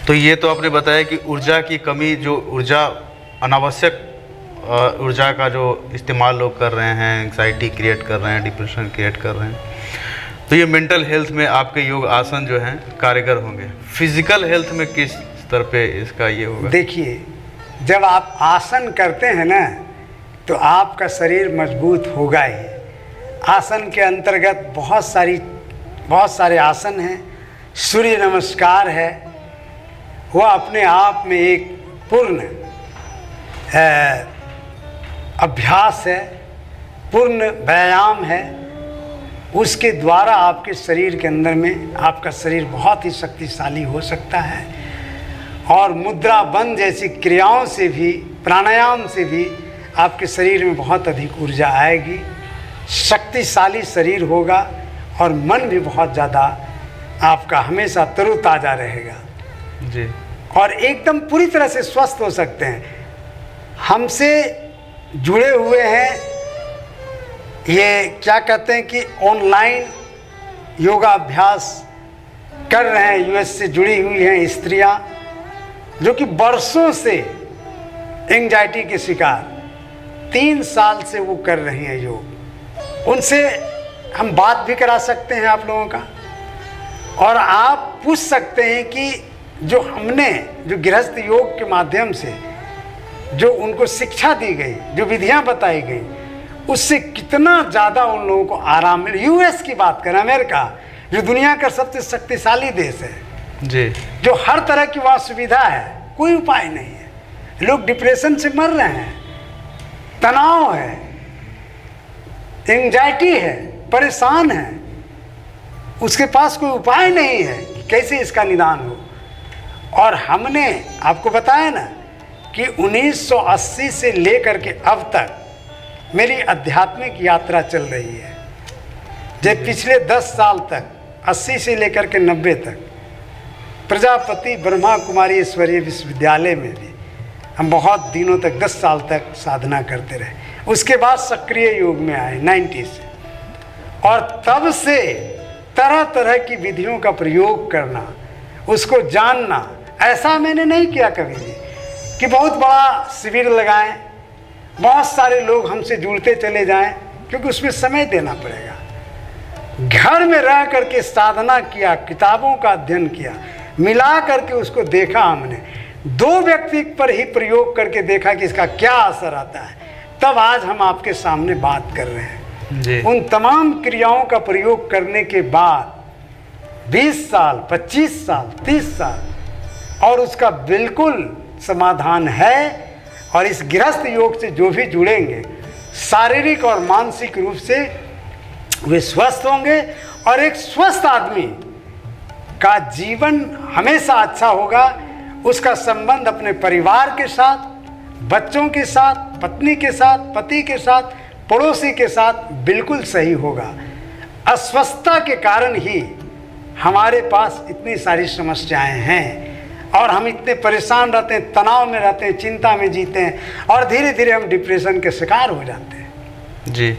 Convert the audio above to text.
तो ये तो आपने बताया कि ऊर्जा की कमी, जो ऊर्जा अनावश्यक ऊर्जा का जो इस्तेमाल लोग कर रहे हैं, एंग्जाइटी क्रिएट कर रहे हैं, डिप्रेशन क्रिएट कर रहे हैं, तो ये मेंटल हेल्थ में आपके योग आसन जो हैं कारगर होंगे। फिजिकल हेल्थ में किस स्तर पे इसका ये होगा? देखिए, जब आप आसन करते हैं ना तो आपका शरीर मजबूत होगा ही। आसन के अंतर्गत बहुत सारे आसन हैं। सूर्य नमस्कार है, वह अपने आप में एक पूर्ण अभ्यास है, पूर्ण व्यायाम है। उसके द्वारा आपके शरीर के अंदर में आपका शरीर बहुत ही शक्तिशाली हो सकता है। और मुद्रा बंद जैसी क्रियाओं से भी, प्राणायाम से भी आपके शरीर में बहुत अधिक ऊर्जा आएगी, शक्तिशाली शरीर होगा और मन भी बहुत ज़्यादा आपका हमेशा तरोताज़ा रहेगा जी। और एकदम पूरी तरह से स्वस्थ हो सकते हैं। हमसे जुड़े हुए हैं, ये क्या कहते हैं कि ऑनलाइन योगा अभ्यास कर रहे हैं, यूएस से जुड़ी हुई हैं स्त्रियां जो कि वर्षों से एंग्जाइटी के शिकार, 3 साल से वो कर रही हैं योग। उनसे हम बात भी करा सकते हैं आप लोगों का, और आप पूछ सकते हैं कि जो हमने जो गृहस्थ योग के माध्यम से जो उनको शिक्षा दी गई, जो विधियां बताई गई, उससे कितना ज़्यादा उन लोगों को आराम मिले। यूएस की बात करें, अमेरिका जो दुनिया का सबसे शक्तिशाली देश है जी, जो हर तरह की वहाँ सुविधा है, कोई उपाय नहीं है। लोग डिप्रेशन से मर रहे हैं, तनाव है, एंग्जाइटी है, परेशान है, उसके पास कोई उपाय नहीं है कि कैसे इसका निदान हो। और हमने आपको बताया ना कि 1980 से लेकर के अब तक मेरी आध्यात्मिक यात्रा चल रही है। जब पिछले 10 साल तक 80 से लेकर के 90 तक प्रजापति ब्रह्मा कुमारी ईश्वरीय विश्वविद्यालय में भी हम बहुत दिनों तक 10 साल तक साधना करते रहे। उसके बाद सक्रिय योग में आए 90 से, और तब से तरह तरह की विधियों का प्रयोग करना, उसको जानना। ऐसा मैंने नहीं किया कभी भी कि बहुत बड़ा शिविर लगाएं, बहुत सारे लोग हमसे जुड़ते चले जाएं, क्योंकि उसमें समय देना पड़ेगा। घर में रह करके साधना किया, किताबों का अध्ययन किया, मिला करके उसको देखा। हमने 2 व्यक्ति पर ही प्रयोग करके देखा कि इसका क्या असर आता है, तब आज हम आपके सामने बात कर रहे हैं जी। उन तमाम क्रियाओं का प्रयोग करने के बाद 20 साल, 25 साल, 30 साल, और उसका बिल्कुल समाधान है। और इस गृहस्थ योग से जो भी जुड़ेंगे, शारीरिक और मानसिक रूप से वे स्वस्थ होंगे, और एक स्वस्थ आदमी का जीवन हमेशा अच्छा होगा। उसका संबंध अपने परिवार के साथ, बच्चों के साथ, पत्नी के साथ, पति के साथ, पड़ोसी के साथ बिल्कुल सही होगा। अस्वस्थता के कारण ही हमारे पास इतनी सारी समस्याएं हैं, और हम इतने परेशान रहते हैं, तनाव में रहते हैं, चिंता में जीते हैं, और धीरे धीरे हम डिप्रेशन के शिकार हो जाते हैं जी।